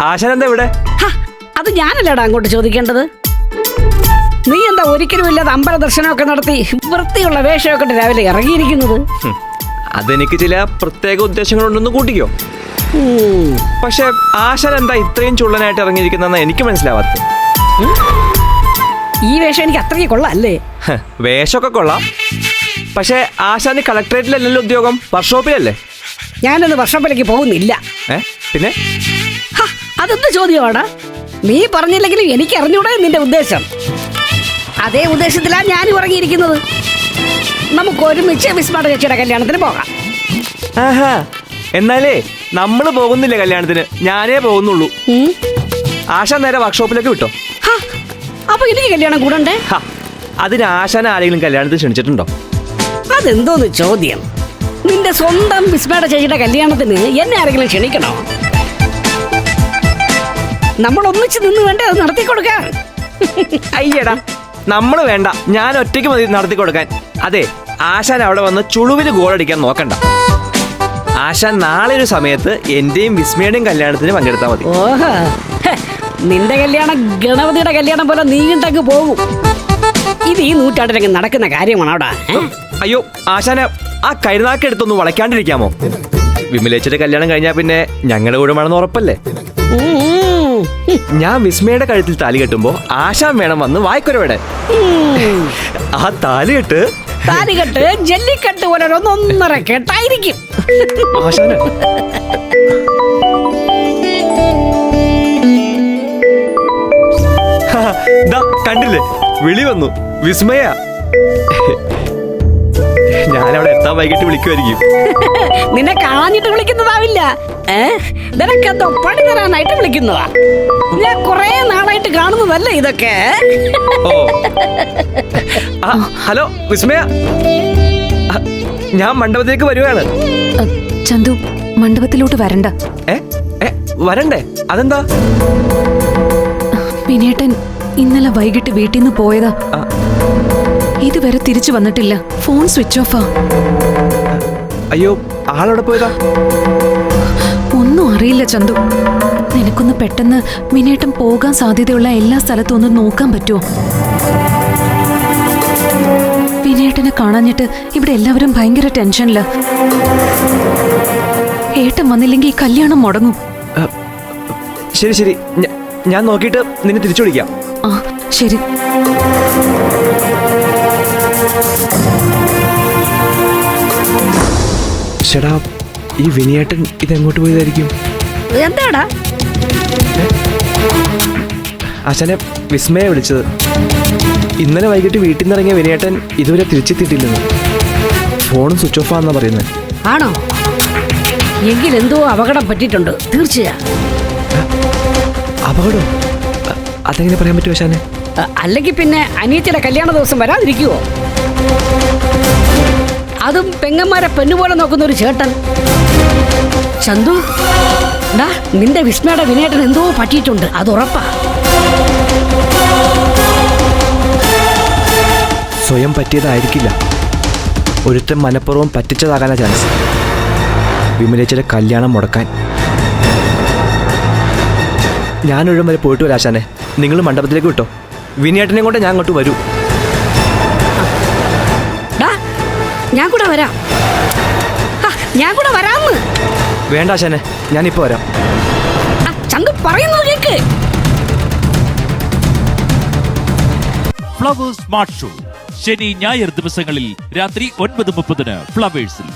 ആശാൻ എന്താ ഇവിടെ? അത് ഞാനല്ലേടാ അങ്ങോട്ട് ചോദിക്കേണ്ടത്. നീ എന്താ ഒരിക്കലും ഇല്ലാതെ അമ്പല ദർശനമൊക്കെ നടത്തി വൃത്തിയുള്ള വേഷമൊക്കെ ഇട്ട് രാവിലെ ഇറങ്ങിയിരിക്കുന്നത്? അതെനിക്ക് ചില പ്രത്യേക ഉദ്ദേശങ്ങളുണ്ടെന്ന് കൂട്ടിക്കോ. പക്ഷെ ആശാൻ എന്താ ഇത്രയും ചുള്ളനായിട്ട് ഇറങ്ങിയിരിക്കുന്ന എനിക്ക് മനസ്സിലാവാത്ത. ഈ വേഷം എനിക്ക് അത്രയ്ക്ക് കൊള്ളാം അല്ലേ? വേഷമൊക്കെ കൊള്ളാം, പക്ഷെ ആശാന് കളക്ടറേറ്റിലല്ലല്ലോ ഉദ്യോഗം, വർക്ക്ഷോപ്പിലല്ലേ? ഞാനൊന്ന് വർക്ക്ഷോപ്പിലേക്ക് പോകുന്നില്ല. പിന്നെ അതെന്ത് ചോദ്യമാടാ? നീ പറഞ്ഞില്ലെങ്കിലും എനിക്ക് അറിഞ്ഞൂടെ നിന്റെ ഉദ്ദേശം. അതേ ഉദ്ദേശത്തിലാണ് ഞാനും ഇറങ്ങിയിരിക്കുന്നത്. നമുക്ക് ഒരുമിച്ച് വിസ്മയുടെ ചേച്ചിയുടെ കല്യാണത്തിന് പോകാം. എന്നാലേ നമ്മള് പോകുന്നില്ല കല്യാണത്തിന്, ഞാനേ പോകുന്നുള്ളൂ. ആശാൻ നേരെ വർക്ക്ഷോപ്പിലേക്ക് വിട്ടോ. അപ്പൊ എനിക്ക് കല്യാണം കൂടണ്ടേ? അതിന് ആശാൻ ആരെങ്കിലും കല്യാണത്തിന് ക്ഷണിച്ചിട്ടുണ്ടോ? അതെന്തോന്ന് ചോദ്യം? നിന്റെ സ്വന്തം വിസ്മയുടെ ചേച്ചിയുടെ കല്യാണത്തിന് എന്നെ ആരെങ്കിലും ക്ഷണിക്കണോ? നമ്മൾ ഒന്നിച്ച് നിന്ന് വേണ്ടേ അത് നടത്തി കൊടുക്കാൻ? അയ്യടാ, നമ്മള് വേണ്ട, ഞാൻ ഒറ്റയ്ക്ക് മതി നടത്തി കൊടുക്കാൻ. അതെ, ആശാൻ അവിടെ വന്ന് ചുളുവില് ഗോളടിക്കാൻ നോക്കണ്ട. ആശാൻ നാളെ ഒരു സമയത്ത് എന്റെയും വിസ്മയുടെയും കല്യാണത്തിന് പങ്കെടുത്താൽ മതി. ഓഹോ, നിന്റെ കല്യാണം ഗണപതിയുടെ കല്യാണം പോലെ നീണ്ടങ്ങ് പോകും. ഇത് ഈ നൂറ്റാണ്ടിലൊക്കെ നടക്കുന്ന കാര്യമാണ് അവിടെ. അയ്യോ ആശാനെ, ആ കരുനാക്കെടുത്തൊന്ന് വളയ്ക്കാണ്ടിരിക്കാമോ? വിമലേച്ചിയുടെ കല്യാണം കഴിഞ്ഞാൽ പിന്നെ ഞങ്ങളുടെ കൂടെ വേണമെന്ന് ഉറപ്പല്ലേ? ഞാൻ വിസ്മയുടെ കഴുത്തിൽ താലി കെട്ടുമ്പോ ആശാൻ വേണം വന്ന് വായ്ക്കൊരവിടെ. ആ താലികെട്ട് ജല്ലിക്കെട്ട് പോലെ ഒന്നൊന്നര കെട്ടായിരിക്കും. ആശാന കണ്ടില്ലേ, വിളി വന്നു. വിസ്മയ, ഞാനവിടെ എത്താൻ വൈകിട്ട് വിളിക്കുമായിരിക്കും. നിന്നെ കാണാഞ്ഞിട്ട് വിളിക്കുന്നതാവില്ല, നിനക്കെന്തോ പണി തരാനായിട്ട് വിളിക്കുന്നതാ. ഞാൻ കൊറേ നാളായിട്ട് കാണുന്നതല്ലേ ഇതൊക്കെ. ഓ, ഹലോ വിസ്മയ, ഞാൻ മണ്ഡപത്തിലേക്ക് വരുവാണ്. ചന്തു, മണ്ഡപത്തിലോട്ട് വരണ്ട. വരണ്ടേ? അതെന്താ? വിനേട്ടൻ ഇന്നലെ വൈകിട്ട് വീട്ടിൽ നിന്ന് പോയതാ. ഇതുവരെ തിരിച്ചു വന്നിട്ടില്ല. ഫോൺ സ്വിച്ച് ഓഫാ. അയ്യോ, ആളവിടെ പോയതാ? ഒന്നും അറിയില്ല ചന്തു. നിനക്കൊന്ന് പെട്ടെന്ന് വിനേട്ടൻ പോകാൻ സാധ്യതയുള്ള എല്ലാ സ്ഥലത്തും ഒന്ന് നോക്കാൻ പറ്റുമോ? വിനേട്ടനെ കാണാഞ്ഞിട്ട് ഇവിടെ എല്ലാവരും ഭയങ്കര ടെൻഷനില്ല. ഏട്ടൻ വന്നില്ലെങ്കിൽ ഈ കല്യാണം മുടങ്ങും. ശരി ശരി, ഞാൻ നോക്കിയിട്ട് നിന്നെ തിരിച്ചു വിളിക്കാം. ആ ശരി. ചേടാ, ഈ വിനിയേട്ടൻ ഇതെങ്ങോട്ട് പോയതായിരിക്കും? എന്താടാ? ആശാനെ, വിസ്മയെ വിളിച്ചത്. ഇന്നലെ വൈകിട്ട് വീട്ടിൽ നിന്ന് ഇറങ്ങിയ വിനിയേട്ടൻ ഇതുവരെ തിരിച്ചെത്തിയിട്ടില്ലെന്ന്. ഫോണും സ്വിച്ച് ഓഫ് ആണെന്നാ പറയുന്നത്. ആണോ? എങ്കിൽ എന്തോ അപകടം പറ്റിയിട്ടുണ്ട് തീർച്ചയാ. അപകടം? അതെങ്ങനെ പറയാൻ പറ്റുമോ ആശാനെ? അല്ലെങ്കിൽ പിന്നെ അനിയത്തിയുടെ കല്യാണ ദിവസം വരാതിരിക്കുവോ? അതും പെങ്ങന്മാരെ പെണ്ണുപോലെ നോക്കുന്ന ഒരു ചേട്ടൻ. ചന്തു, നിന്റെ വിസ്മയുടെ വിനേട്ടൻ എന്തോ പറ്റിയിട്ടുണ്ട്, അത് ഉറപ്പാ. സ്വയം പറ്റിയതായിരിക്കില്ല, ഒരുത്തൻ മനഃപൂർവ്വം പറ്റിച്ചതാകാനാ ചാൻസ്. വിമലേച്ചിയുടെ കല്യാണം മുടക്കാൻ. ഞാനൊഴും വരെ പോയിട്ട് വരാം ആശാനെ. നിങ്ങൾ മണ്ഡപത്തിലേക്ക് വിട്ടോ, വിനേട്ടനെ കൊണ്ട് ഞാൻ അങ്ങോട്ട് വരൂ. ഞാൻ കൂടെ വരാം. ഞാൻ കൂടെ വരാന്ന്. വേണ്ട ആശാനെ, ഞാനിപ്പോ വരാം. ചന്തു പറയുന്നത് കേക്ക്. ഫ്ലവേഴ്സ് സ്മാർട്ട് ഷോ ശനി ഞായർ ദിവസങ്ങളിൽ രാത്രി 9:30 ഫ്ലവേഴ്സിൽ.